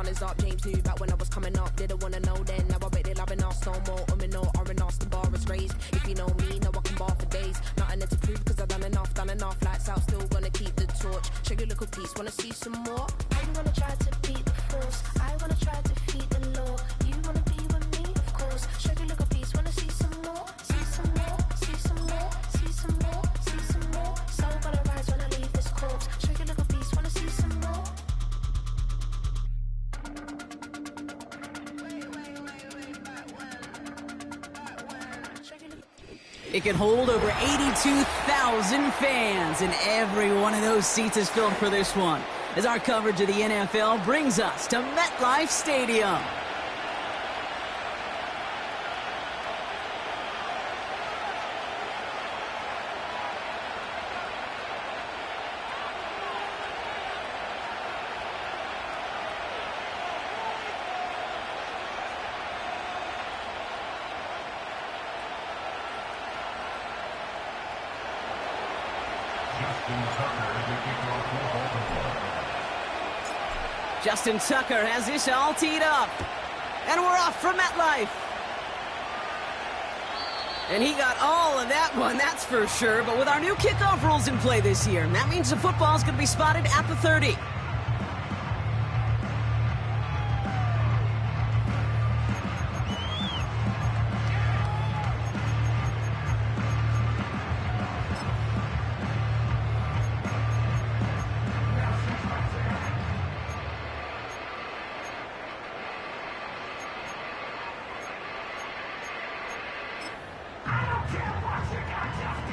sun is up. James knew back when I was coming up. Didn't wanna know then. Now I bet they're loving us. No more no R&R. The bar is raised. If you know me, know I can bar for days. Nothing there to prove because I've done enough. Lights out, still gonna keep the torch. Show you a little piece. Wanna see some more? I'm gonna try to beat the force. I wanna try to defeat the law. You wanna be with me, of course. Show you a little piece. Wanna see some more? See some more? See some more? See some more? See some more? So gonna rise when I leave this corpse. Show you a little piece. Wanna see some more? It can hold over 82,000 fans, and every one of those seats is filled for this one, as our coverage of the NFL brings us to MetLife Stadium. Justin Tucker has this all teed up. And we're off for MetLife. And he got all of that one, that's for sure. But with our new kickoff rules in play this year, that means the football's going to be spotted at the 30.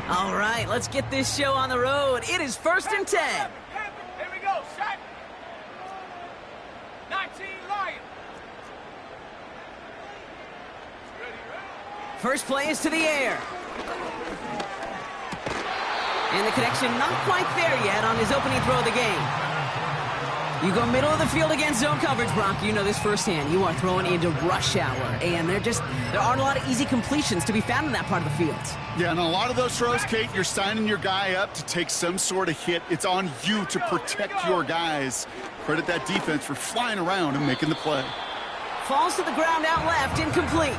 All right, let's get this show on the road. It is 1st and 10. Here we go, set. 19 Lions. First play is to the air. And the connection not quite there yet on his opening throw of the game. You go middle of the field against zone coverage, Brock. You know this firsthand. You are throwing into rush hour, and there aren't a lot of easy completions to be found in that part of the field. Yeah, and a lot of those throws, Kate, you're signing your guy up to take some sort of hit. It's on you to protect your guys. Credit that defense for flying around and making the play. Falls to the ground out left, incomplete.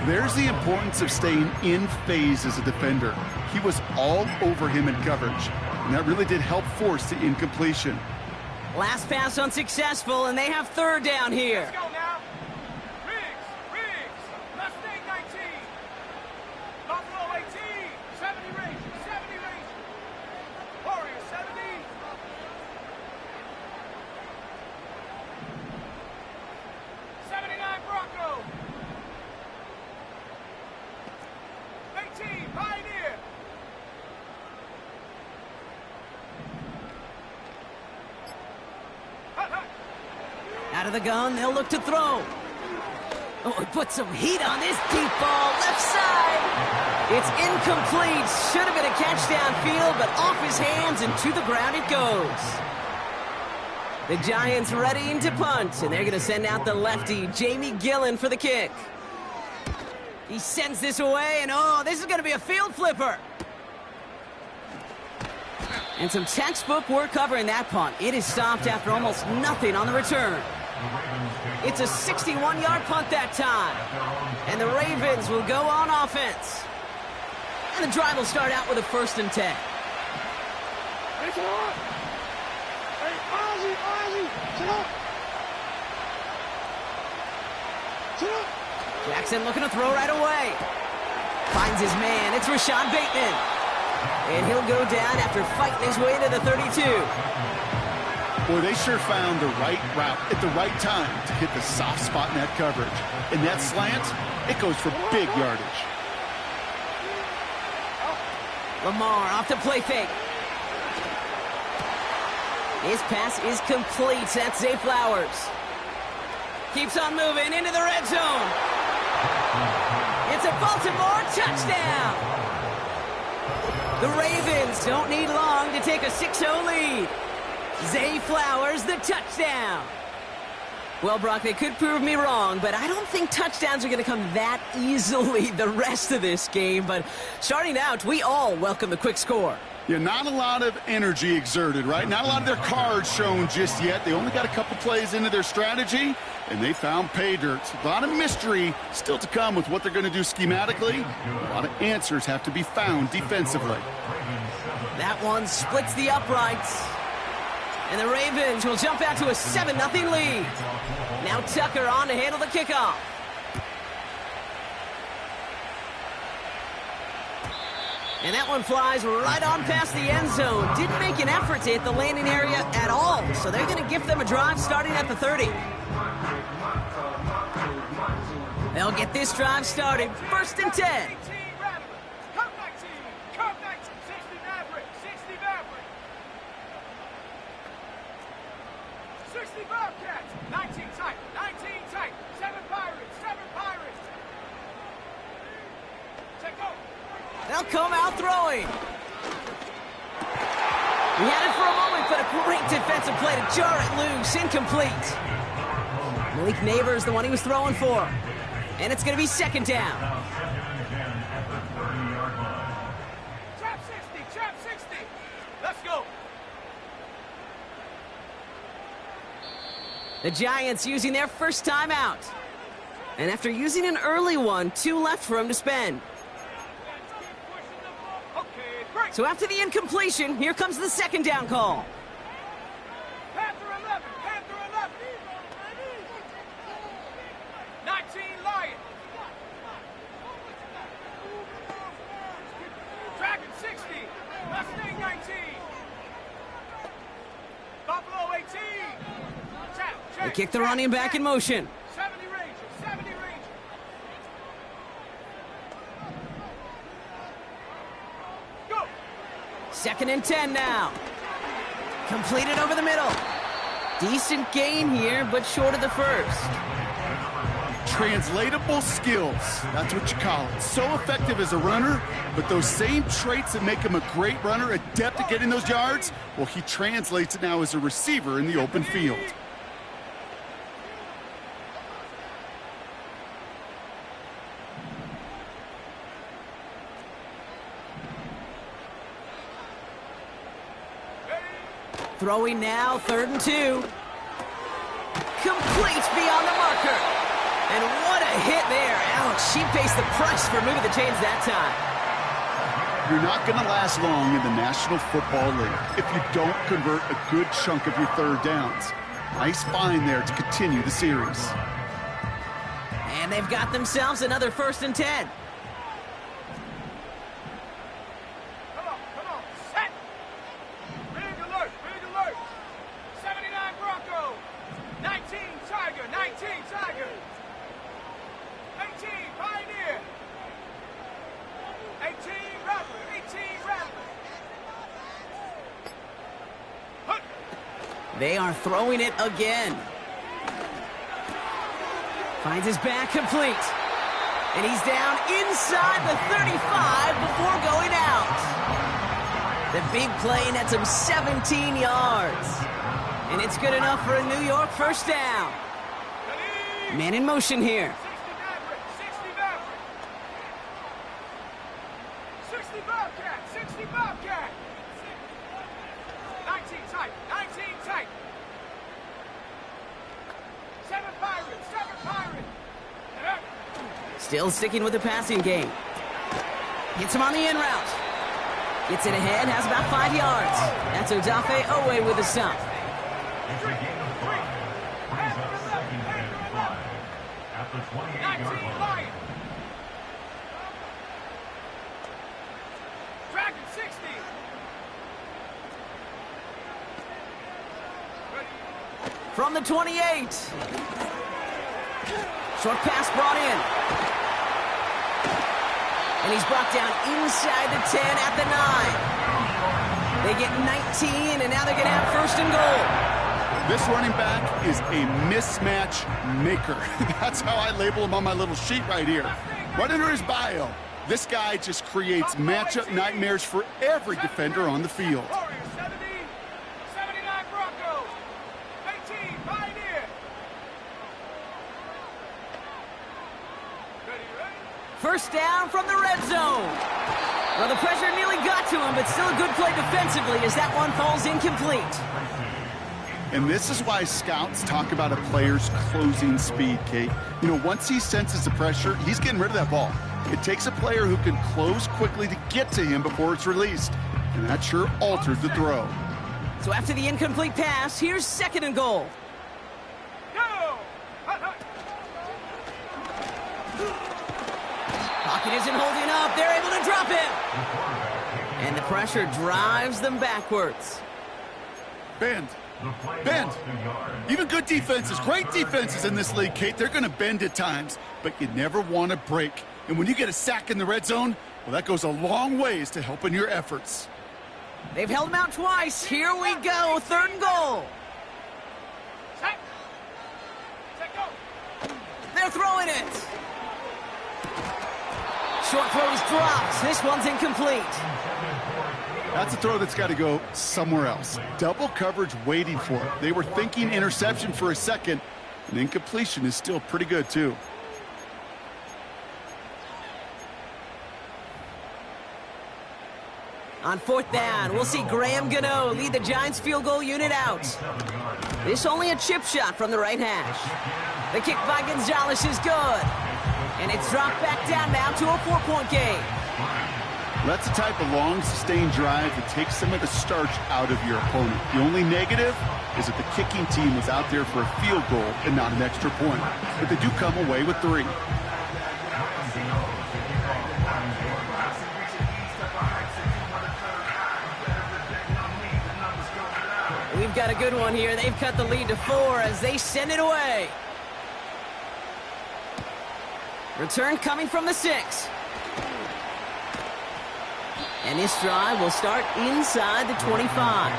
There's the importance of staying in phase as a defender. He was all over him in coverage, and that really did help force the incompletion. Last pass unsuccessful, and they have 3rd down here. Let's go now. Riggs. Mustang 19. Buffalo 18. 70 range. Warrior 70. 79 Bronco. 18 Pioneer. Out of the gun, they'll look to throw. Oh, he put some heat on this deep ball, left side. It's incomplete. Should have been a catch downfield, but off his hands and to the ground it goes. The Giants readying to punt, and they're going to send out the lefty, Jamie Gillen, for the kick. He sends this away, and oh, this is going to be a field flipper. And some textbook work covering that punt. It is stopped after almost nothing on the return. It's a 61-yard punt that time. And the Ravens will go on offense. And the drive will start out with a 1st and 10. Jackson looking to throw right away. Finds his man. It's Rashad Bateman. And he'll go down after fighting his way to the 32. Boy, they sure found the right route at the right time to hit the soft spot in that coverage. And that slant, it goes for big yardage. Lamar off the play fake. His pass is complete. That's Zay Flowers. Keeps on moving into the red zone. It's a Baltimore touchdown. The Ravens don't need long to take a 6-0 lead. Zay Flowers, the touchdown. Well, Brock, they could prove me wrong, but I don't think touchdowns are going to come that easily the rest of this game. But starting out, we all welcome the quick score. Yeah, not a lot of energy exerted, right? Not a lot of their cards shown just yet. They only got a couple plays into their strategy, and they found pay dirt. A lot of mystery still to come with what they're going to do schematically. A lot of answers have to be found defensively. That one splits the uprights. And the Ravens will jump out to a 7-0 lead. Now Tucker on to handle the kickoff. And that one flies right on past the end zone. Didn't make an effort to hit the landing area at all. So they're going to give them a drive starting at the 30. They'll get this drive started. 1st and 10. Bobcats, 19 tight, 19 tight, 7 Pirates, 7 Pirates. Take over. They'll come out throwing. He had it for a moment, but a great defensive play to jar it loose. Incomplete. Malik Neighbors, the one he was throwing for. And it's going to be 2nd down. Trap 60. Let's go. The Giants using their first timeout. And after using an early one, 2 left for him to spend. So after the incompletion, here comes the 2nd down call. Panther 11. 19 Lions. Dragon 60. Mustang 19. Buffalo 18. They kick the running back in motion. 70 Rangers. 70 Rangers. Go. 2nd and 10 now. Completed over the middle. Decent gain here, but short of the first. Translatable skills. That's what you call it. So effective as a runner, but those same traits that make him a great runner, adept at getting those yards, well, he translates it now as a receiver in the open field. Throwing now, 3rd and 2. Complete beyond the marker. And what a hit there. Ouch, she faced the price for moving the chains that time. You're not going to last long in the National Football League if you don't convert a good chunk of your 3rd downs. Nice find there to continue the series. And they've got themselves another 1st and 10. Come on. Set. Big alert. 79 Bronco. 19 Tiger. 18 Pioneer. 18 Rattler. They are throwing it again. Finds his back complete. And he's down inside the 35 before going out. The big play nets him 17 yards. And it's good enough for a New York 1st down. Man in motion here. 60 Bobcat. 19 tight. 7 Pirates. Still sticking with the passing game. Gets him on the in route. Gets it ahead, has about 5 yards. That's Odafe Owe with a stop. 19 Lions. Dragon 60. From the 28. Short pass brought in. And he's brought down inside the 10 at the 9. They get 19, and now they're going to have 1st and goal. This running back is a mismatch maker. That's how I label him on my little sheet right here. Right under his bio, this guy just creates matchup nightmares for every defender on the field. 79 Bronco. 18 Pioneer. First down from the red zone. Well, the pressure nearly got to him, but still a good play defensively as that one falls incomplete. And this is why scouts talk about a player's closing speed, Kate. You know, once he senses the pressure, he's getting rid of that ball. It takes a player who can close quickly to get to him before it's released. And that sure altered the throw. So after the incomplete pass, here's 2nd and goal. Go! Pocket isn't holding up. They're able to drop him. And the pressure drives them backwards. Bend. Bend. Even good defenses, great defenses in this league, Kate, they're going to bend at times, but you never want to break. And when you get a sack in the red zone, well, that goes a long ways to helping your efforts. They've held him out twice. Here we go. 3rd and goal. Set. Set, go. They're throwing it. Short throw is dropped. This one's incomplete. That's a throw that's got to go somewhere else. Double coverage waiting for it. They were thinking interception for a second, and incompletion is still pretty good, too. On 4th down, we'll see Graham Gano lead the Giants field goal unit out. This only a chip shot from the right hash. The kick by Gonzalez is good. And it's dropped back down now to a 4-point game. That's the type of long, sustained drive that takes some of the starch out of your opponent. The only negative is that the kicking team was out there for a field goal and not an extra point. But they do come away with 3. We've got a good one here. They've cut the lead to 4 as they send it away. Return coming from the 6. And this drive will start inside the 25.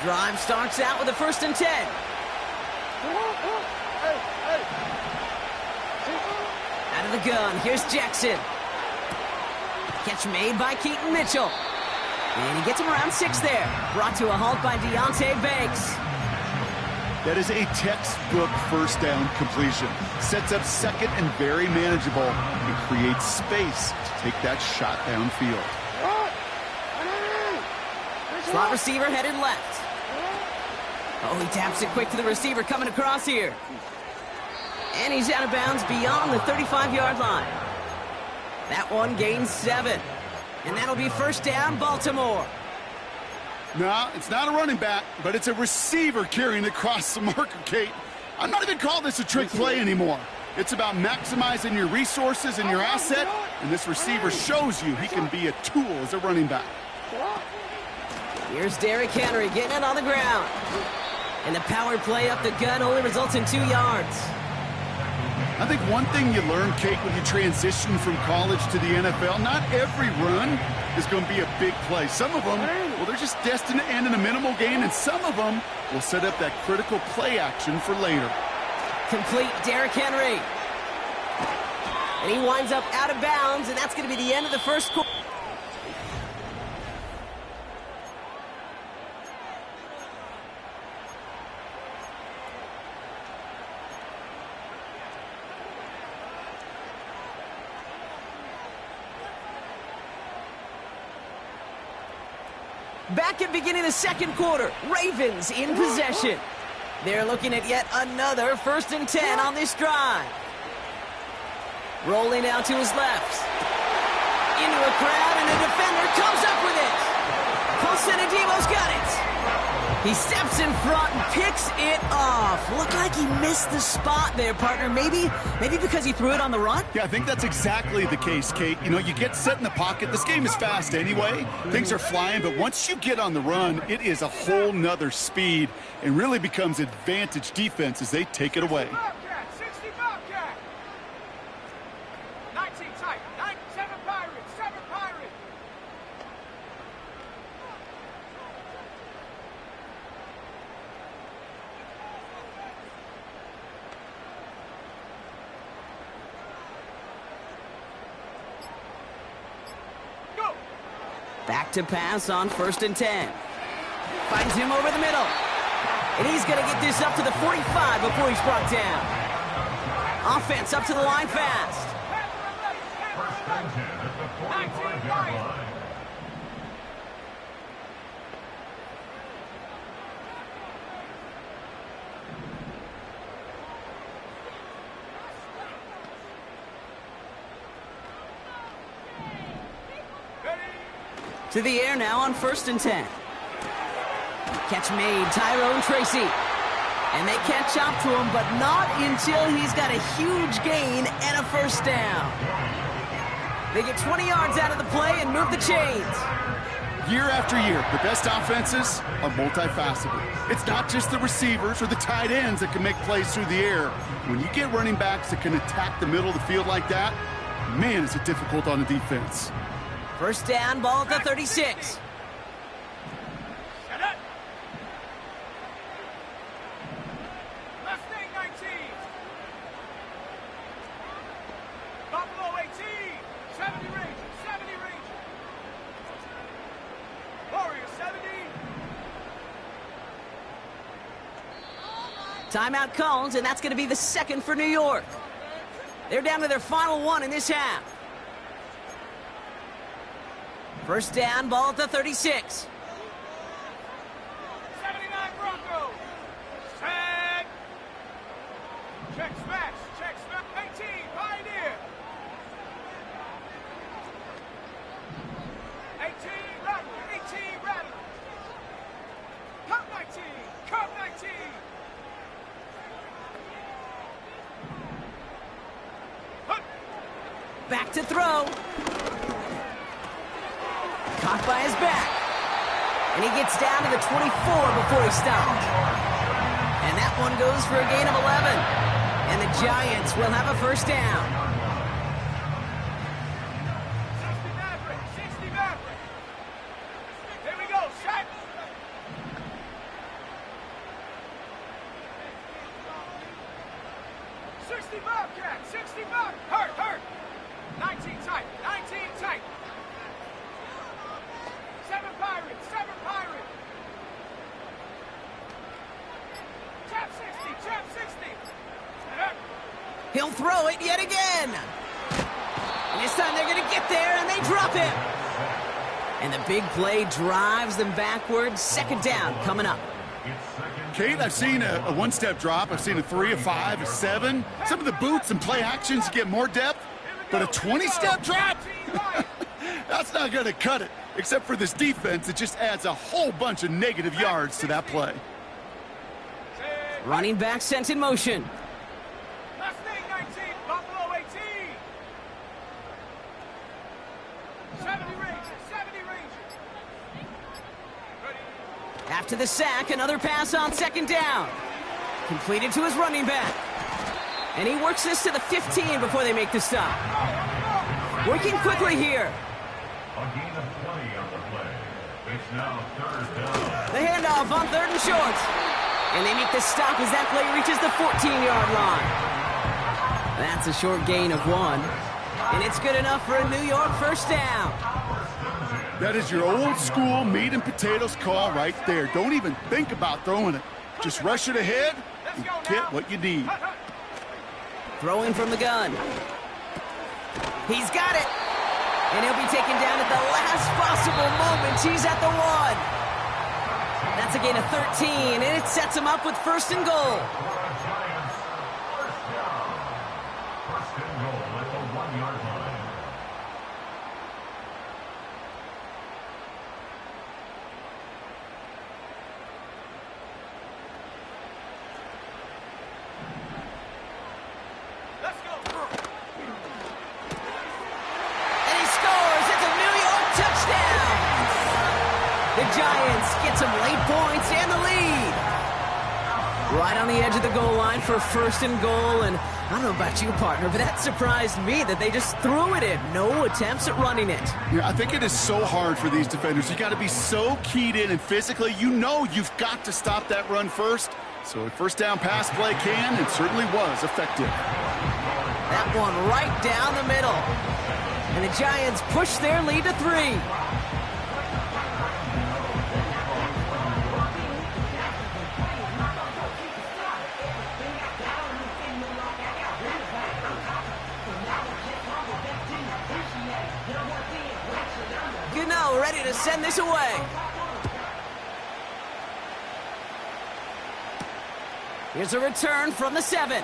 Drive starts out with a 1st and 10. Out of the gun, here's Jackson. Catch made by Keaton Mitchell. And he gets him around 6 there. Brought to a halt by Deontay Banks. That is a textbook 1st down completion. Sets up 2nd and very manageable and creates space to take that shot downfield. Slot receiver headed left. Oh, he taps it quick to the receiver coming across here. And he's out of bounds beyond the 35-yard line. That one gains 7. And that'll be 1st down, Baltimore. No, it's not a running back, but it's a receiver carrying across the marker, Kate. I'm not even calling this a trick play anymore. It's about maximizing your resources and your asset, and this receiver shows you he can be a tool as a running back. Here's Derrick Henry getting it on the ground. And the power play up the gut only results in 2 yards. I think one thing you learn, Kate, when you transition from college to the NFL, not every run is going to be a big play. Some of them, well, they're just destined to end in a minimal gain, and some of them will set up that critical play action for later. Complete Derrick Henry. And he winds up out of bounds, and that's going to be the end of the 1st quarter. Back at beginning of the 2nd quarter, Ravens in possession. They're looking at yet another 1st and 10 on this drive. Rolling out to his left. Into a crowd, and a defender comes up with it. Paulson Adebo's got it. He steps in front and picks it off. Looked like he missed the spot there, partner. Maybe because he threw it on the run? Yeah, I think that's exactly the case, Kate. You know, you get set in the pocket. This game is fast anyway. Things are flying, but once you get on the run, it is a whole nother speed and really becomes advantage defense as they take it away. 60 Bobcat. 19 tight. 7 Pirates. 7 Pirates. Go. Back to pass on 1st and 10. Finds him over the middle. And he's going to get this up to the 45 before he's brought down. Offense up to the line fast. To the air now on 1st and 10. Catch made, Tyrone Tracy. And they catch up to him, but not until he's got a huge gain and a 1st down. They get 20 yards out of the play and move the chains. Year after year, the best offenses are multifaceted. It's not just the receivers or the tight ends that can make plays through the air. When you get running backs that can attack the middle of the field like that, man, is it difficult on the defense. 1st down, ball at the 36. Set up. Mustang 19. Buffalo 18. 70 Rangers. 70 Rangers. Warriors 70. Timeout called, and that's going to be the 2nd for New York. They're down to their final one in this half. 1st down, ball at the 36. 79 Broncos. Set. Check smash. Check smash. 18 Pioneer. 18 Rattler. 18 Rattler. Cup 19. Cup 19. Back to throw. Caught by his back. And he gets down to the 24 before he stopped. And that one goes for a gain of 11. And the Giants will have a 1st down. 60 Maverick. 60 Maverick. Here we go. Shot. 60 Bobcat. 60 Bob. Hurt. Hurt. 19 tight. 19 tight. 7 Pirates. 7 Pirates. Tap 60. Tap 60. He'll throw it yet again. And this time they're going to get there, and they drop him. And the big play drives them backwards. 2nd down coming up. Kate, I've seen a one-step drop. I've seen a 3, a 5, a 7. Some of the boots and play actions get more depth. But a 20-step drop? That's not going to cut it. Except for this defense, it just adds a whole bunch of negative yards to that play. Running back sent in motion. Mustang 19, Buffalo 18. 70 Rangers, 70 Rangers. Ready. After the sack, another pass on 2nd down. Completed to his running back. And he works this to the 15 before they make the stop. Working quickly here. A gain of 20 on the play. It's now 3rd down. The handoff on 3rd and short. And they make the stop as that play reaches the 14-yard line. That's a short gain of 1. And it's good enough for a New York 1st down. That is your old school meat and potatoes call right there. Don't even think about throwing it. Just rush it ahead and get what you need. Throwing from the gun. He's got it. And he'll be taken down at the last possible moment. He's at the 1. That's a gain of 13, and it sets him up with 1st and goal. First and goal at the 1-yard line. Let's go. And he scores. It's a New York touchdown. The Giants get some late points and the lead. Right on the edge of the goal line for 1st and goal, and I don't know about you, partner, but that surprised me that they just threw it in. No attempts at running it. Yeah, I think it is so hard for these defenders. You got to be so keyed in, and physically, you know you've got to stop that run first. So a 1st down pass play can and certainly was effective. That one right down the middle. And the Giants push their lead to 3. ready to send this away. Here's a return from the 7.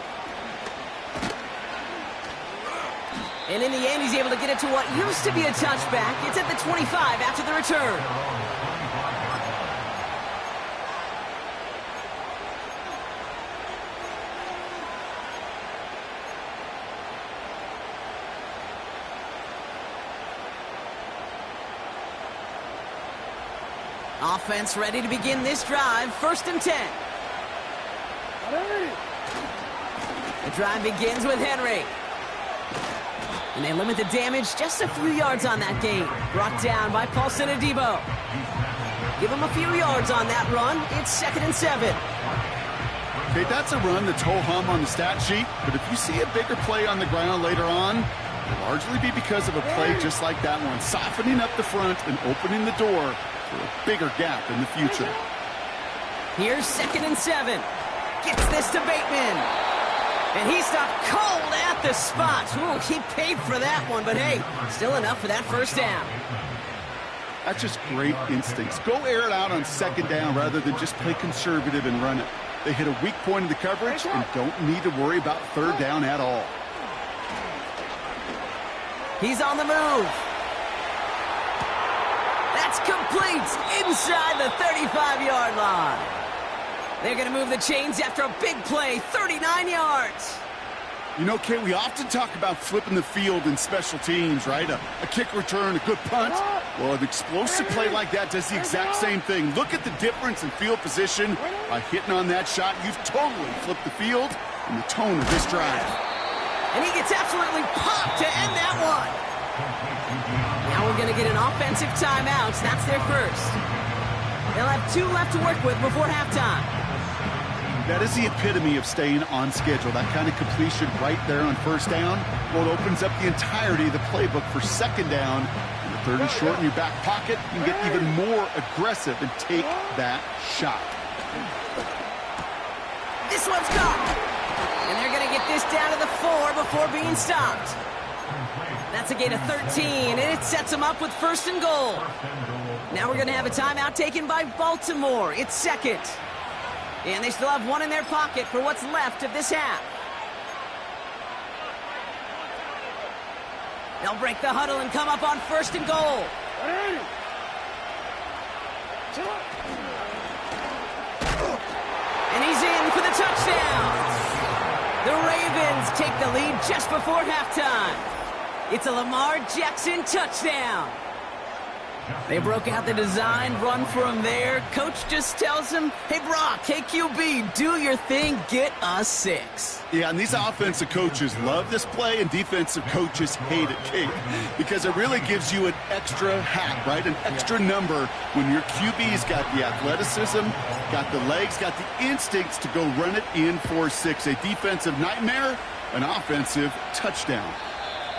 And in the end, he's able to get it to what used to be a touchback. It's at the 25 after the return. Offense ready to begin this drive. 1st and 10. The drive begins with Henry. And they limit the damage just a few yards on that gain. Brought down by Paulson Adebo. Give him a few yards on that run. It's 2nd and 7. Okay, that's a run that's ho-hum on the stat sheet, but if you see a bigger play on the ground later on, it'll largely be because of a play just like that one, softening up the front and opening the door for a bigger gap in the future. Here's 2nd and 7. Gets this to Bateman. And he stopped cold at the spot. Ooh, he paid for that one, but hey, still enough for that 1st down. That's just great instincts. Go air it out on 2nd down rather than just play conservative and run it. They hit a weak point in the coverage and don't need to worry about 3rd down at all. He's on the move. That's complete inside the 35-yard line. They're going to move the chains after a big play, 39 yards. You know, Kate, we often talk about flipping the field in special teams, right? A kick return, a good punt. Well, an explosive play like that does the exact same thing. Look at the difference in field position. By hitting on that shot, you've totally flipped the field and the tone of this drive. And he gets absolutely popped to end that one. Now we're going to get an offensive timeout. That's their first. They'll have 2 left to work with before halftime. That is the epitome of staying on schedule. That kind of completion right there on 1st down. Well, it opens up the entirety of the playbook for 2nd down. And the 3rd and short in your back pocket. You can get even more aggressive and take that shot. This one's gone. And they're going to get this down to the 4 before being stopped. That's a gain of 13, and it sets them up with 1st and goal. Now we're going to have a timeout taken by Baltimore. It's 2nd. And they still have 1 in their pocket for what's left of this half. They'll break the huddle and come up on 1st and goal. And he's in for the touchdown. The Ravens take the lead just before halftime. It's a Lamar Jackson touchdown. They broke out the design, run for him there. Coach just tells him, hey, Brock, hey, QB, do your thing, get us 6. Yeah, and these offensive coaches love this play, and defensive coaches hate it, Kate, because it really gives you an extra hat, right? An extra number when your QB's got the athleticism, got the legs, got the instincts to go run it in for 6. A defensive nightmare, an offensive touchdown.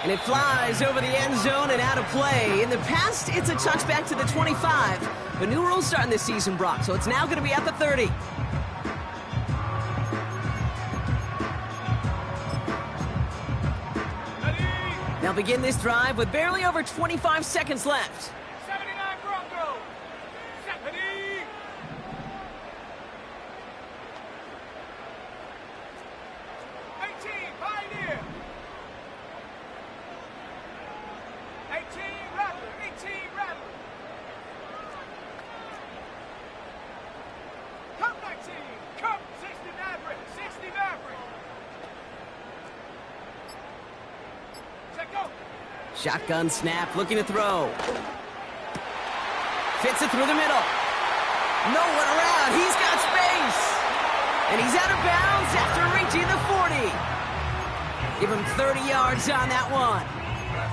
And it flies over the end zone and out of play. In the past, it's a touchback to the 25. But new rules starting this season, Brock, so it's now going to be at the 30. They'll begin this drive with barely over 25 seconds left. 79 Broncos. Stephanie. 18 Pioneer. 18 Rattler. 18 Rattler. Cup 19. Cup 60 Maverick. 60 Maverick. Check go. Shotgun snap, looking to throw. Fits it through the middle. No one around. He's got space. And he's out of bounds after reaching the 40. Give him 30 yards on that one.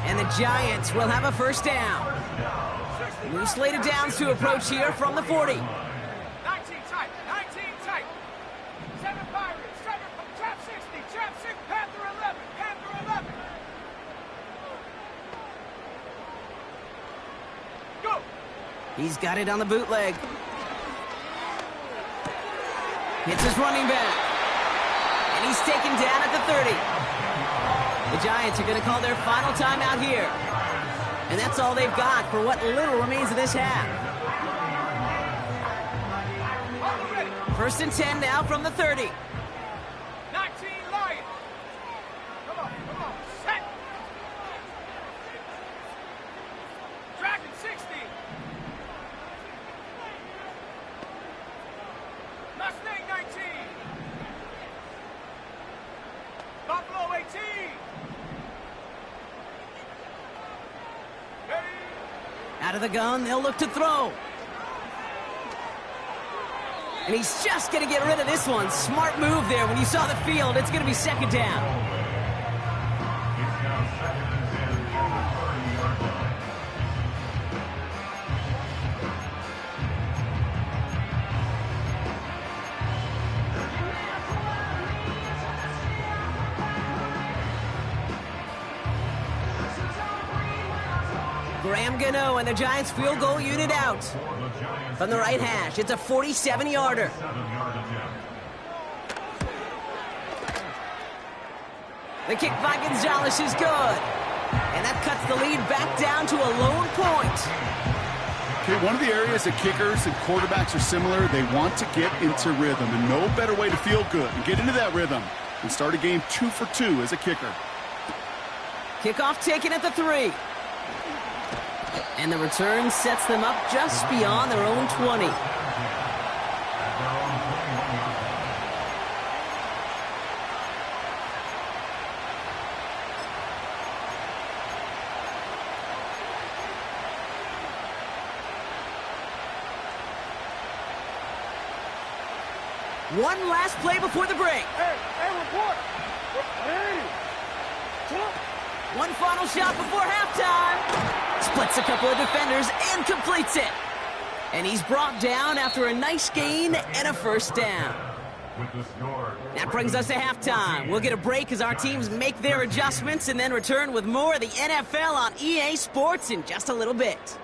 And the Giants will have a 1st down. New slated downs to approach here from the 40. 19 tight. 19 tight. 7 Pirates. 7 Trap 60. Trap 6. Panther 11. Panther 11. Go. He's got it on the bootleg. Hits his running back. And he's taken down at the 30. The Giants are going to call their final timeout here. And that's all they've got for what little remains of this half. 1st and 10 now from the 30. 19 Lions. Come on, set. Dragon 60. Mustang 19. Buffalo 18. Ready. Out of the gun, they'll look to throw. And he's just going to get rid of this one. Smart move there. When you saw the field, it's going to be 2nd down. It's now 2nd and 10 from the 30-yard line. Graham Gano and the Giants field goal unit out. From the right hash, it's a 47-yarder. 7-yard attempt. The kick by Gonzalez is good. And that cuts the lead back down to a lone point. Okay, one of the areas that kickers and quarterbacks are similar, they want to get into rhythm. And no better way to feel good and get into that rhythm than start a game 2 for 2 as a kicker. Kickoff taken at the 3. And the return sets them up just beyond their own 20. One last play before the break. Hey, report. One final shot before halftime. Splits a couple of defenders and completes it. And he's brought down after a nice gain and a 1st down. With the score. That brings us to halftime. We'll get a break as our teams make their adjustments and then return with more of the NFL on EA Sports in just a little bit.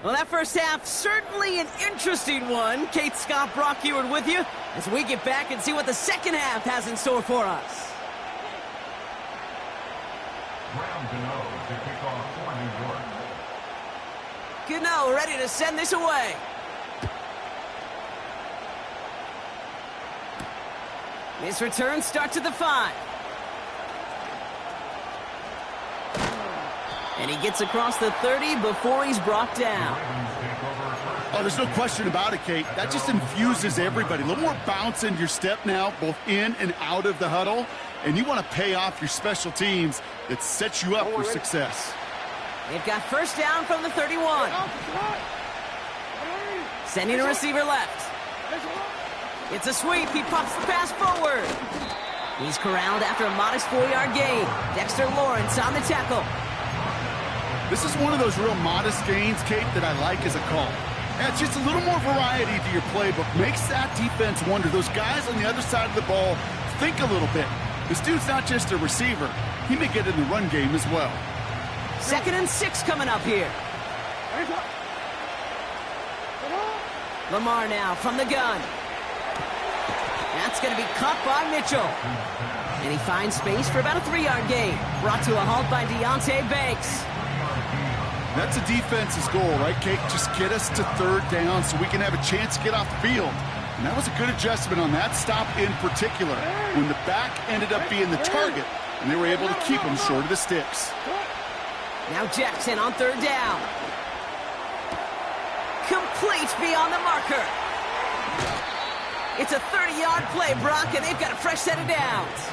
Well, that first half, certainly an interesting one. Kate, Scott, Brock Ewart with you as we get back and see what the second half has in store for us. Graham Gano to kick off for New York. Gano ready to send this away. His return starts at the 5. And he gets across the 30 before he's brought down. Oh, there's no question about it, Kate. That just infuses everybody. A little more bounce in your step now, both in and out of the huddle. And you want to pay off your special teams that sets you up for success. They've got 1st down from the 31. Sending a receiver left. It's a sweep. He pops the pass forward. He's corralled after a modest 4-yard gain. Dexter Lawrence on the tackle. This is one of those real modest gains, Kate, that I like as a call. Adds just a little more variety to your playbook. Makes that defense wonder. Those guys on the other side of the ball think a little bit. This dude's not just a receiver. He may get in the run game as well. 2nd and 6 coming up here. Lamar now from the gun. That's going to be caught by Mitchell. And he finds space for about a 3-yard gain. Brought to a halt by Deonte Banks. That's a defense's goal, right, Kate? Just get us to 3rd down so we can have a chance to get off the field. And that was a good adjustment on that stop in particular, when the back ended up being the target, and they were able to keep him short of the sticks. Now Jackson on 3rd down. Complete beyond the marker. It's a 30-yard play, Brock, and they've got a fresh set of downs.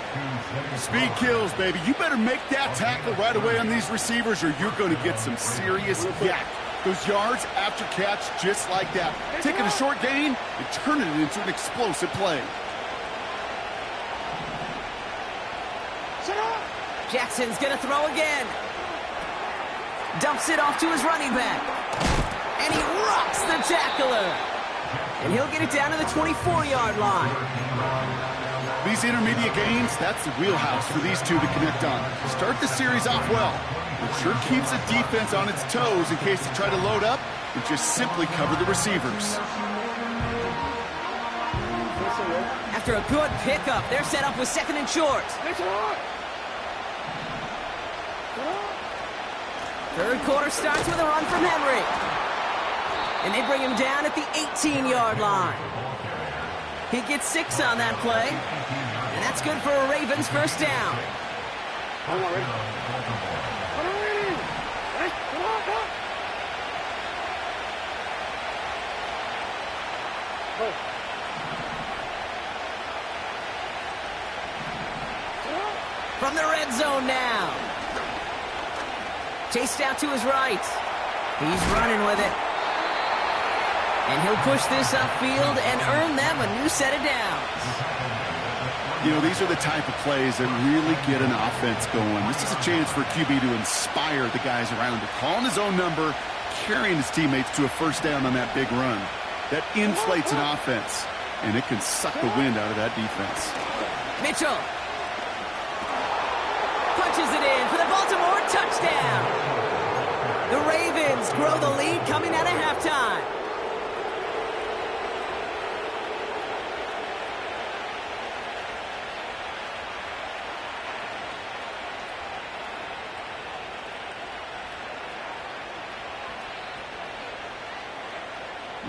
Speed kills, baby. You better make that tackle right away on these receivers or you're going to get some serious yak. Those yards after catch just like that. Taking a short gain and turning it into an explosive play. Jackson's going to throw again. Dumps it off to his running back. And he rocks the tackler. And he'll get it down to the 24-yard line. These intermediate games, that's the wheelhouse for these two to connect on. Start the series off well. It sure keeps the defense on its toes in case they try to load up and just simply cover the receivers. After a good pickup, they're set up with second and short. Third quarter starts with a run from Henry. And they bring him down at the 18-yard line. He gets 6 on that play. And that's good for a Ravens first down. From the red zone now. Chased out to his right. He's running with it. And he'll push this upfield and earn them a new set of downs. You know, these are the type of plays that really get an offense going. This is a chance for QB to inspire the guys around him. Calling his own number, carrying his teammates to a first down on that big run. That inflates an offense, and it can suck the wind out of that defense. Mitchell punches it in for the Baltimore touchdown. The Ravens grow the lead coming out of halftime.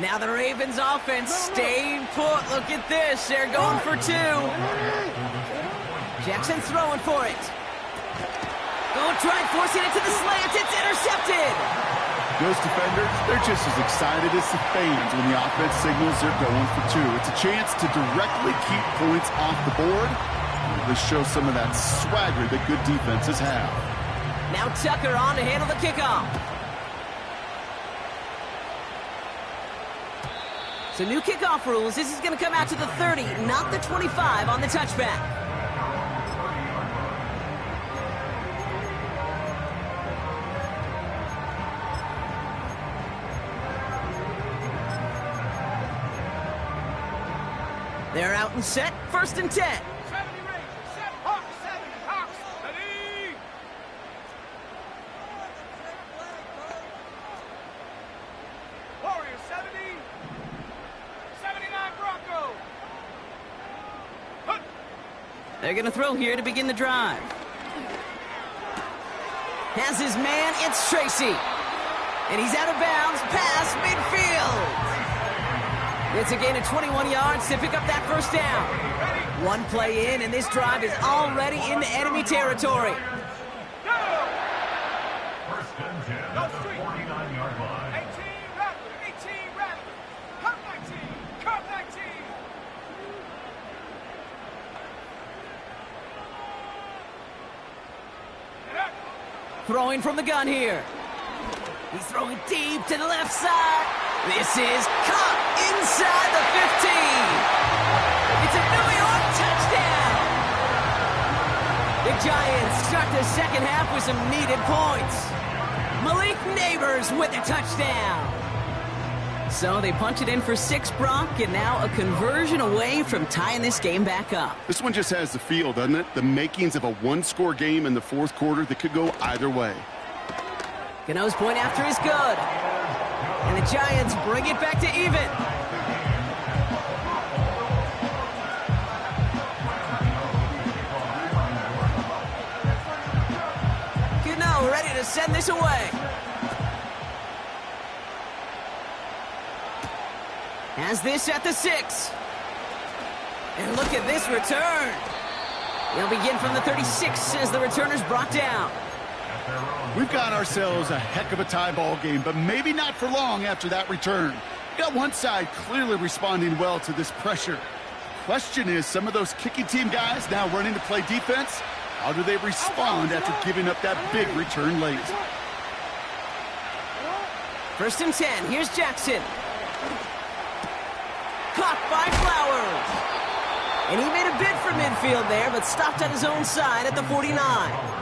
Now the Ravens offense staying put. Look at this. They're going for 2. Jackson throwing for it. Going to try and force it into the slants. It's intercepted. Those defenders, they're just as excited as the fans when the offense signals they're going for 2. It's a chance to directly keep points off the board. This shows some of that swagger that good defenses have. Now Tucker on to handle the kickoff. So new kickoff rules. This is going to come out to the 30, not the 25 on the touchback. They're out and set. First and 10. 70 Rangers, set, Hawks, 70, Hawks, ready! Warriors, 70, 79 Bronco. Hup. They're going to throw here to begin the drive. Has his man, it's Tracy. And he's out of bounds, past midfield. It's a gain of 21 yards to pick up that first down. One play in, and this drive is already into enemy territory. First and 10 at the 49-yard line. 18 Rattler, 18 Rattler. Cup 19, Cup 19. Throwing from the gun here. He's throwing deep to the left side. This is caught inside the 15. It's a New York touchdown. The Giants start the second half with some needed points. Malik Neighbors with a touchdown. So they punch it in for 6, Brock, and now a conversion away from tying this game back up. This one just has the feel, doesn't it? The makings of a one-score game in the fourth quarter that could go either way. Gano's point after is good. And the Giants bring it back to even. Gano ready to send this away. Has this at the 6. And look at this return. They'll begin from the 36 as the returner's brought down. We've got ourselves a heck of a tie ball game, but maybe not for long after that return. We got one side clearly responding well to this pressure. Question is, some of those kicking team guys now running to play defense, how do they respond after giving up that big return late? First and 10, here's Jackson. Caught by Flowers. And he made a bid for midfield there, but stopped on his own side at the 49.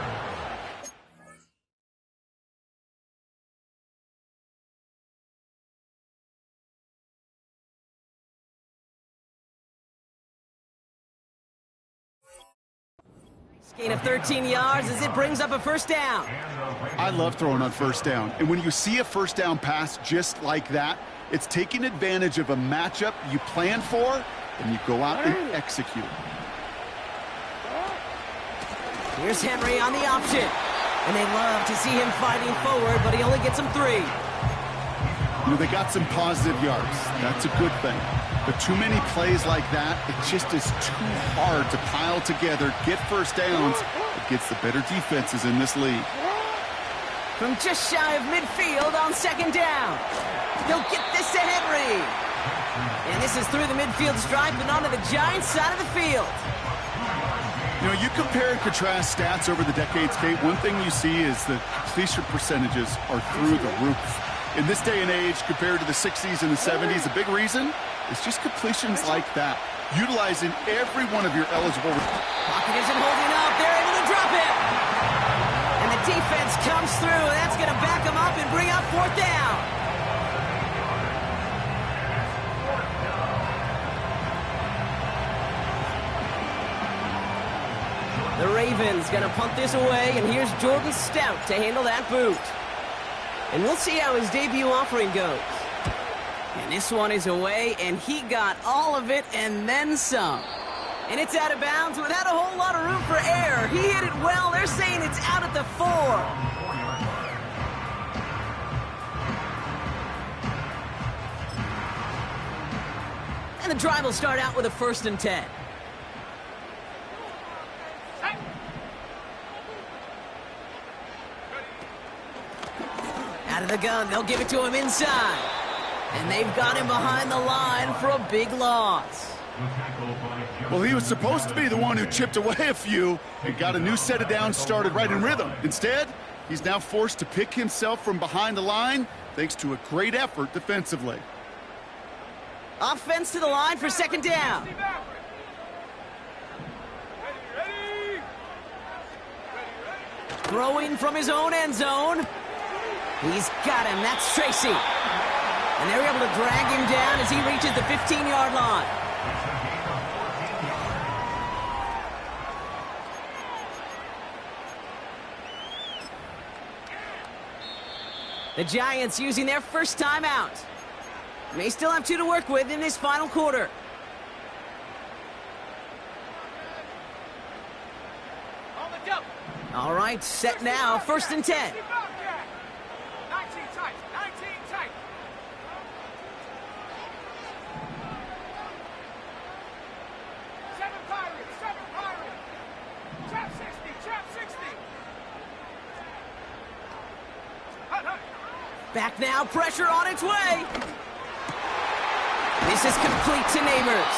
Gain of 13 yards as it brings up a first down. I love throwing on first down. And when you see a first down pass just like that, it's taking advantage of a matchup you planned for and you go out and execute. Here's Henry on the option. And they love to see him fighting forward, but he only gets them 3. You know, they got some positive yards. That's a good thing. But too many plays like that, it just is too hard to pile together, get first downs against the better defenses in this league. From just shy of midfield on 2nd down. He'll get this to Henry. And this is through the midfield stripe and onto the Giants side of the field. You know, you compare and contrast stats over the decades, Kate. One thing you see is the completion percentages are through the roof. In this day and age, compared to the 60s and the 70s, a big reason is just completions like that. Utilizing every one of your eligible... Pocket isn't holding up. They're able to drop it. And the defense comes through. That's going to back them up and bring up 4th down. The Ravens going to punt this away, and here's Jordan Stout to handle that boot. And we'll see how his debut offering goes. And this one is away, and he got all of it and then some. And it's out of bounds without a whole lot of room for error. He hit it well. They're saying it's out at the 4. And the drive will start out with a 1st and 10. Out of the gun, they'll give it to him inside. And they've got him behind the line for a big loss. Well, he was supposed to be the one who chipped away a few and got a new set of downs started right in rhythm. Instead, he's now forced to pick himself from behind the line thanks to a great effort defensively. Offense to the line for 2nd down. Throwing from his own end zone. He's got him. That's Tracy. And they're able to drag him down as he reaches the 15-yard line. The Giants using their first time out. They still have 2 to work with in this final quarter. All right, set now. 1st and 10. 19 tight. 19 tight. Seven Pirates. Trap 60. Back now, pressure on its way. This is complete to Neighbors.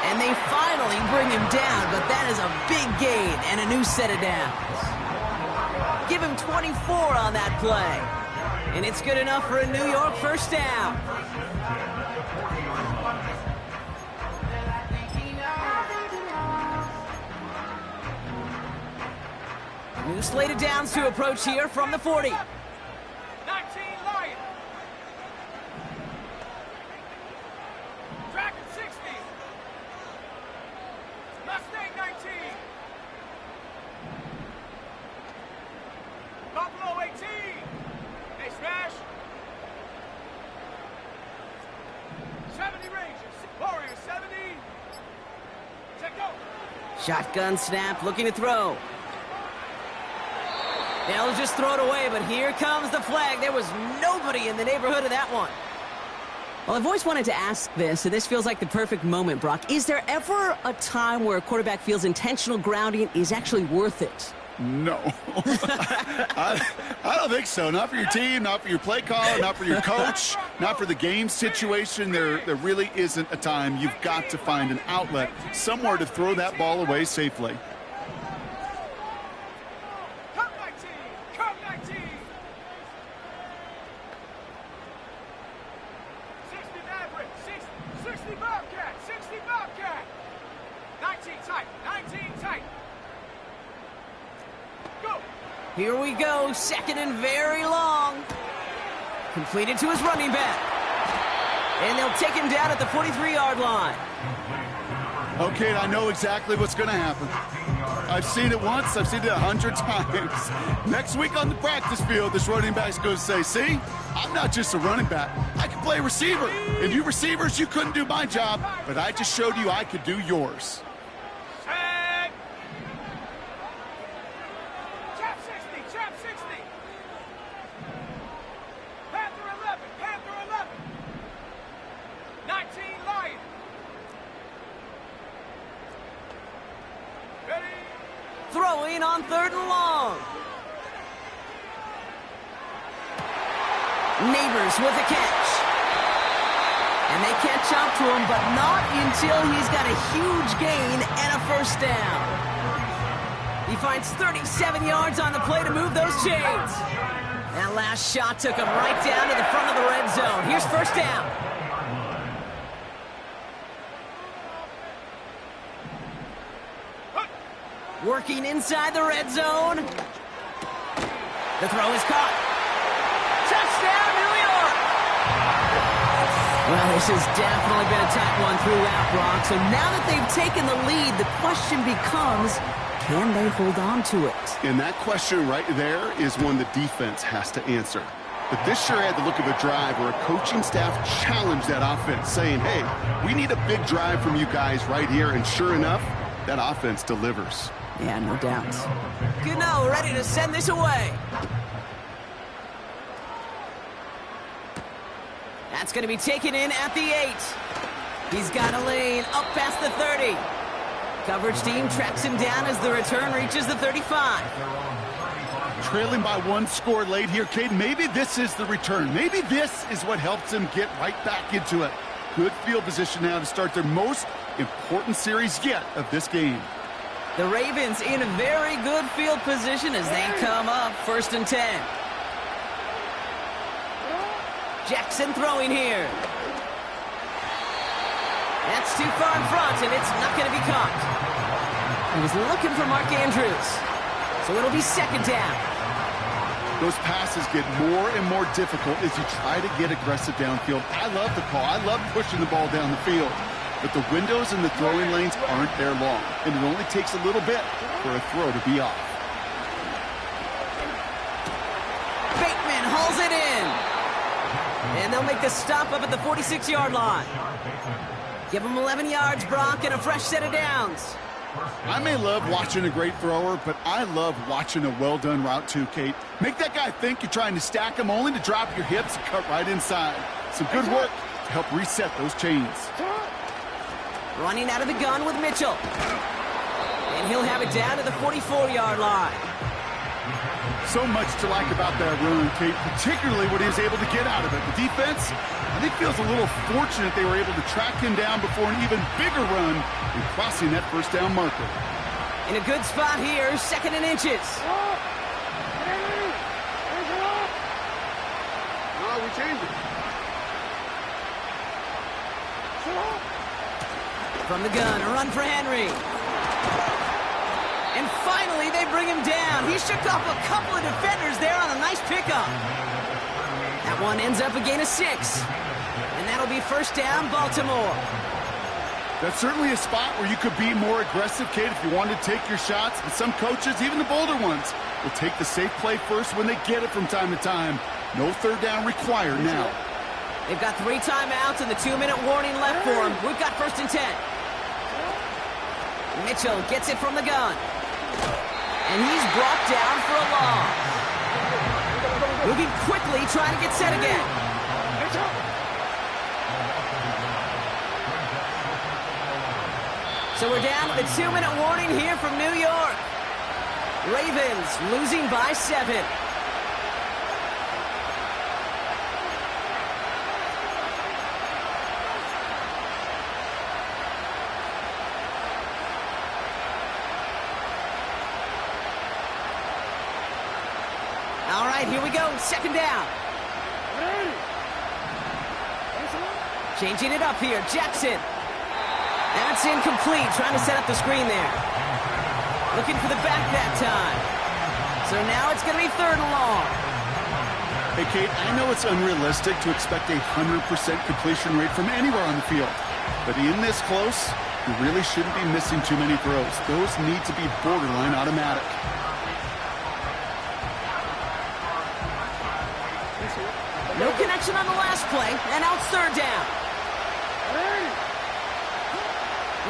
And they finally bring him down, but that is a big gain and a new set of downs. Give him 24 on that play. And it's good enough for a New York 1st down. New slate of downs to approach here from the 40. 19 Lion. Dragon 60. Mustang 19. Buffalo 18. Hey, Smash. 70 Rangers. Warriors 70. Check go. Shotgun snap, looking to throw. They'll just throw it away, but here comes the flag. There was nobody in the neighborhood of that one. Well, I've always wanted to ask this, and this feels like the perfect moment, Brock. Is there ever a time where a quarterback feels intentional grounding is actually worth it? No. I don't think so. Not for your team, not for your play caller, not for your coach, not for the game situation. There really isn't a time. You've got to find an outlet, somewhere to throw that ball away safely. Here we go, 2nd and very long. Completed to his running back. And they'll take him down at the 43-yard line. Okay, I know exactly what's going to happen. I've seen it once. I've seen it 100 times. Next week on the practice field, this running back's going to say, see, I'm not just a running back. I can play receiver. And you receivers, you couldn't do my job, but I just showed you I could do yours. Set. Trap 60, trap 60. Panther 11, Panther 11. 19 Lion. Ready? Throwing on 3rd and long. Neighbors with a catch. And they catch up to him, but not until he's got a huge gain and a first down. He finds 37 yards on the play to move those chains. That last shot took him right down to the front of the red zone. Here's first down. Working inside the red zone. The throw is caught. Touchdown, New York! Well, this has definitely been a tight one throughout, Brock. So now that they've taken the lead, the question becomes, can they hold on to it? And that question right there is one the defense has to answer. But this sure had the look of a drive where a coaching staff challenged that offense, saying, hey, we need a big drive from you guys right here. And sure enough, that offense delivers. Yeah, no doubt. Gano ready to send this away. That's going to be taken in at the 8. He's got a lane up past the 30. Coverage team tracks him down as the return reaches the 35. Trailing by 1 score late here, Cade. Maybe this is the return. Maybe this is what helps them get right back into it. Good field position now to start their most important series yet of this game. The Ravens in a very good field position as they come up 1st and 10. Jackson throwing here. That's too far in front, and it's not going to be caught. He was looking for Mark Andrews. So it'll be 2nd down. Those passes get more and more difficult as you try to get aggressive downfield. I love the call. I love pushing the ball down the field. But the windows in the throwing lanes aren't there long, and it only takes a little bit for a throw to be off. Bateman hauls it in. And they'll make the stop up at the 46-yard line. Give them 11 yards, Brock, and a fresh set of downs. I may love watching a great thrower, but I love watching a well-done route too, Kate. Make that guy think you're trying to stack him only to drop your hips and cut right inside. Some good work to help reset those chains. Running out of the gun with Mitchell. And he'll have it down to the 44-yard line. So much to like about that run, Kate, particularly what he was able to get out of it. The defense, I think, feels a little fortunate they were able to track him down before an even bigger run and crossing that first down marker. In a good spot here, 2nd and inches. Oh, we changed it. From the gun, a run for Henry. And finally, they bring him down. He shook off a couple of defenders there on a nice pickup. That one ends up a gain of 6. And that'll be 1st down, Baltimore. That's certainly a spot where you could be more aggressive, Kate, if you wanted to take your shots. And some coaches, even the bolder ones, will take the safe play first when they get it from time to time. No 3rd down required now. They've got 3 timeouts and the 2-minute warning left for them. We've got 1st and 10. Mitchell gets it from the gun. And he's brought down for a loss. Moving quickly, trying to get set again. So we're down to the 2-minute warning here from New York. Ravens losing by 7. All right, here we go. 2nd down. Changing it up here. Jackson. That's incomplete. Trying to set up the screen there. Looking for the back that time. So now it's going to be 3rd and long. Hey, Kate, I know it's unrealistic to expect a 100% completion rate from anywhere on the field. But in this close, You really shouldn't be missing too many throws. Those need to be borderline automatic. No connection on the last play, and out third down.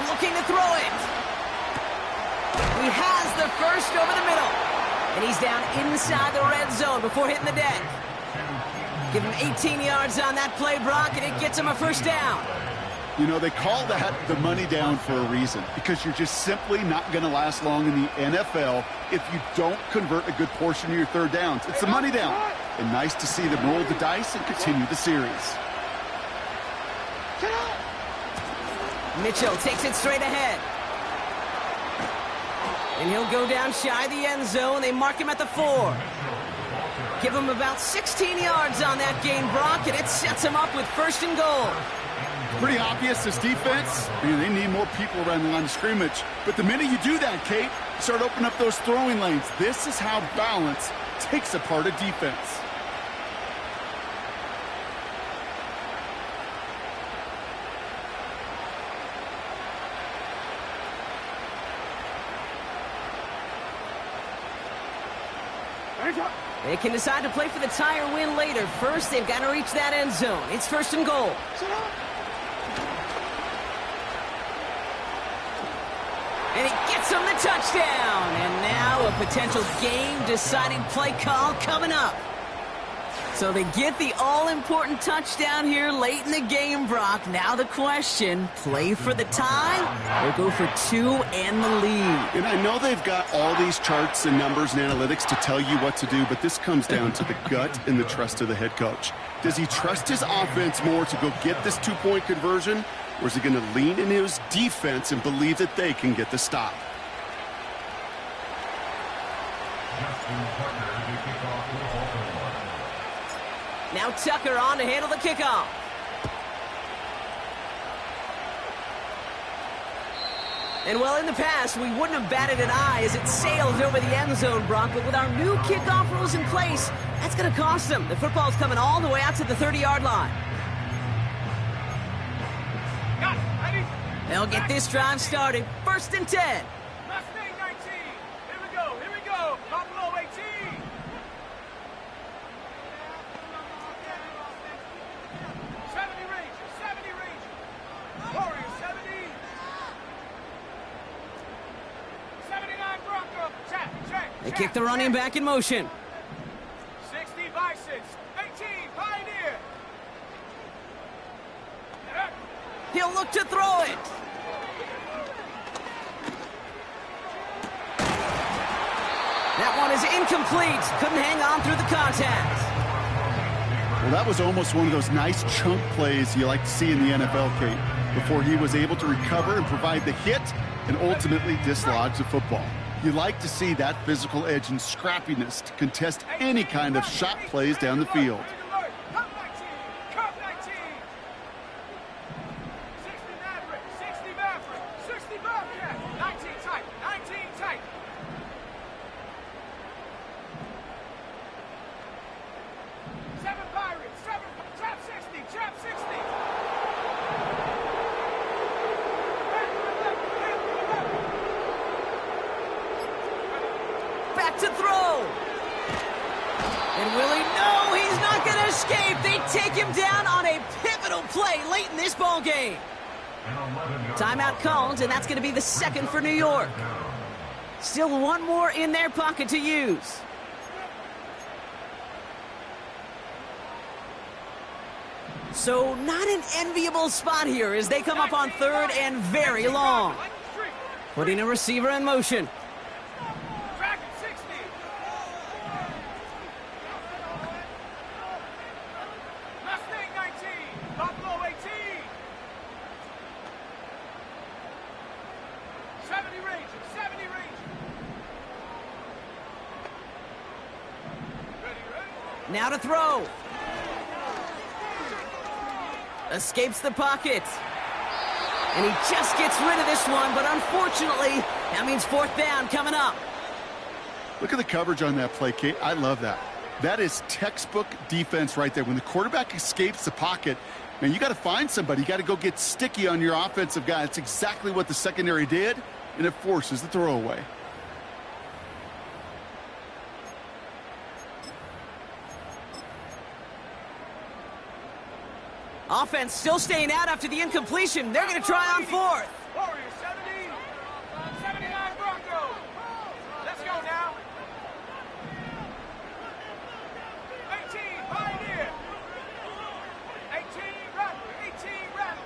Looking to throw it. He has the first over the middle. And he's down inside the red zone before hitting the deck. Give him 18 yards on that play, Brock, and it gets him a first down. You know, they call that the money down for a reason, because you're just simply not going to last long in the NFL if you don't convert a good portion of your third downs. It's the money down. And nice to see them roll the dice and continue the series. Mitchell takes it straight ahead. And he'll go down shy of the end zone. They mark him at the 4. Give him about 16 yards on that gain, Brock, and it sets him up with first and goal. Pretty obvious, this defense, they need more people around the line of scrimmage. But the minute you do that, Kate, you start opening up those throwing lanes. This is how balance takes apart a defense. They can decide to play for the tie or win later. First, they've got to reach that end zone. It's first and goal. And he gets him the touchdown. And now a potential game-deciding play call coming up. So they get the all-important touchdown here late in the game, Brock. Now the question, play for the tie or go for 2 and the lead? And I know they've got all these charts and numbers and analytics to tell you what to do, but this comes down to the gut and the trust of the head coach. Does he trust his offense more to go get this 2-point conversion, or is he going to lean in his defense and believe that they can get the stop? Now Tucker on to handle the kickoff. And well, in the past, we wouldn't have batted an eye as it sails over the end zone, Brock. But with our new kickoff rules in place, that's going to cost them. The football's coming all the way out to the 30-yard line. They'll get this drive started. First and 10. Mustang 19. Here we go. Buffalo 18. 70 Rangers. Warriors 70. 79 Broncos. Check. They kick the running back in motion. 60 Bisons. 18 Pioneer. He'll look to throw it. That one is incomplete. Couldn't hang on through the contact. Well, that was almost one of those nice chunk plays you like to see in the NFL, Kate, before he was able to recover and provide the hit and ultimately dislodge the football. You like to see that physical edge and scrappiness to contest any kind of shot plays down the field. Cup 19. 60 Maverick. 60 Bobcat. 19 tight. 19 tight. 7 Pirates. 7 Trap 60. Trap 60. Back to throw. And will he? No, he's not going to escape. They take him down on a pivotal play late in this ball game. Timeout called, and that's going to be the second for New York. Still one more in their pocket to use. So not an enviable spot here as they come up on third and very long. Putting a receiver in motion. Dragon 60. Mustang 19. Buffalo 18. 70 Rangers. Ready. Now to throw. Escapes the pocket. And he just gets rid of this one, but unfortunately, that means fourth down coming up. Look at the coverage on that play, Kate. I love that. That is textbook defense right there. When the quarterback escapes the pocket, And you got to find somebody. You got to go get sticky on your offensive guy. That's exactly what the secondary did, and it forces the throwaway. Offense still staying out after the incompletion. They're going to try on fourth. Warriors 70, 79 Broncos. Let's go now. 18, Pioneer. 18, Raptor. 18, Raptor.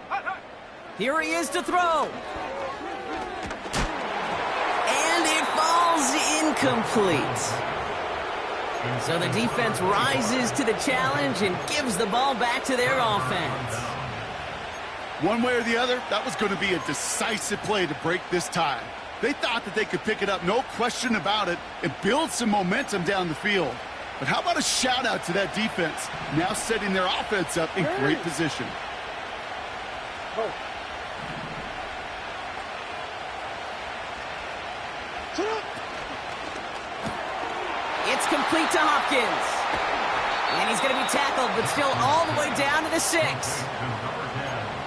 Hut, hut. Here he is to throw. And it falls incomplete. So the defense rises to the challenge and gives the ball back to their offense. One way or the other, that was going to be a decisive play to break this tie. They thought that they could pick it up, no question about it, and build some momentum down the field. But how about a shout-out to that defense, now setting their offense up in great position. It's complete to Hopkins. And he's going to be tackled, but still all the way down to the 6.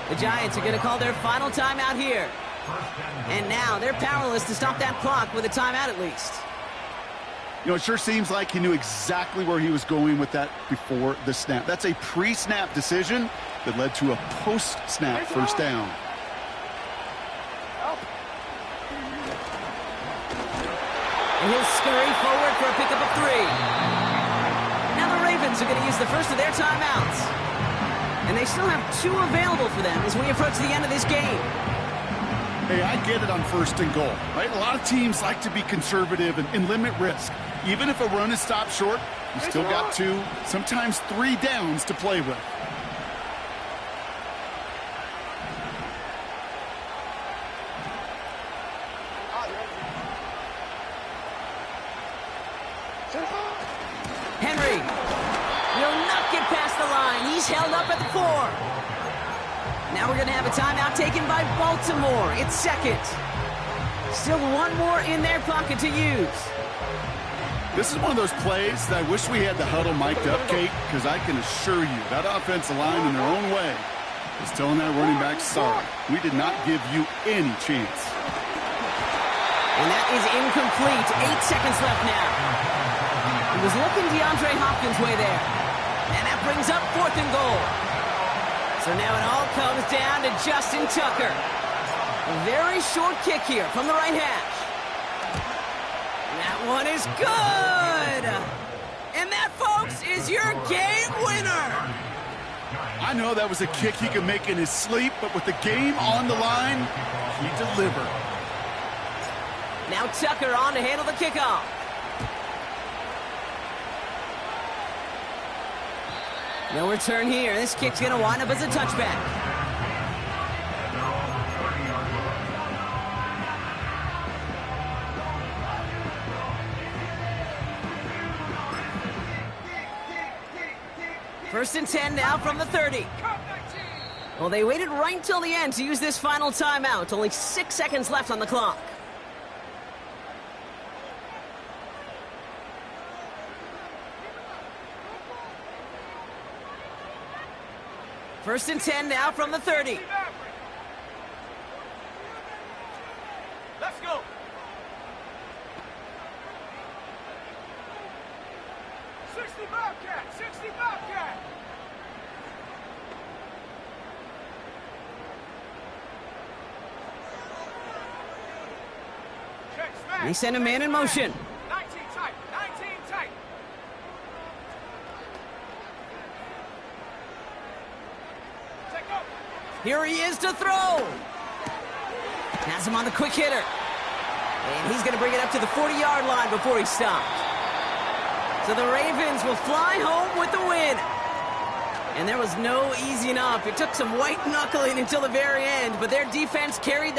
The Giants are going to call their final timeout here. And now they're powerless to stop that clock with a timeout at least. You know, it sure seems like he knew exactly where he was going with that before the snap. That's a pre-snap decision that led to a post-snap first down. And he'll scurry forward for a pickup of 3. Now the Ravens are going to use the first of their timeouts. And they still have 2 available for them as we approach the end of this game. Hey, I get it on first and goal, right? A lot of teams like to be conservative and limit risk. Even if a run is stopped short, you still got 2, sometimes 3 downs to play with. Henry will not get past the line. He's held up at the 4. Now we're going to have a timeout taken by Baltimore. It's second. Still 1 more in their pocket to use. This is one of those plays that I wish we had the huddle mic'd up, Kate, because I can assure you that offensive line in their own way is telling that running back, sorry, we did not give you any chance. And that is incomplete. 8 seconds left now. He was looking DeAndre Hopkins' way there. And that brings up 4th and goal. So now it all comes down to Justin Tucker. A very short kick here from the right hash. That one is good. And that, folks, is your game winner. I know that was a kick he could make in his sleep, but with the game on the line, he delivered. Now Tucker on to handle the kickoff. No return here. This kick's going to wind up as a touchback. First and 10 now from the 30. Well, they waited right until the end to use this final timeout. Only 6 seconds left on the clock. First and 10 now from the 30. Let's go. Bobcat. 60 Bobcat. They send a man in motion. 19 tight. 19 tight. Here he is to throw. Has him on the quick hitter. And he's going to bring it up to the 40-yard line before he stopped. So the Ravens will fly home with the win. And there was no easing up. It took some white knuckling until the very end, but their defense carried that.